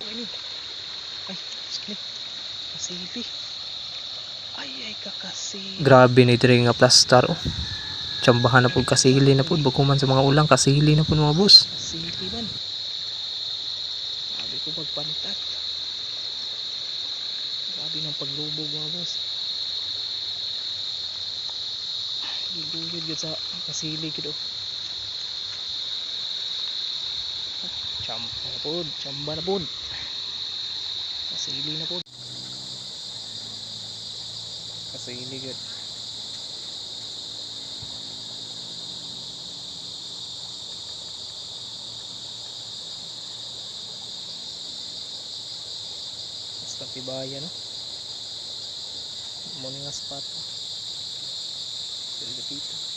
Ini. Ay, skini. Kasili. Ay, kakasili. Grabe ni diri nga plastar oh. Tsambahan na pud kasili na pud baguman sa mga ulang kasili na pud mga boss. Kasili man. Sabi ko magpantat. Grabe ng paglubog mga boss. Giguyod yun sa kasili kido. Chamba na pud. Kasili na pud. Kasili gud. Basta tibaya no. Mo nga spot. Dito.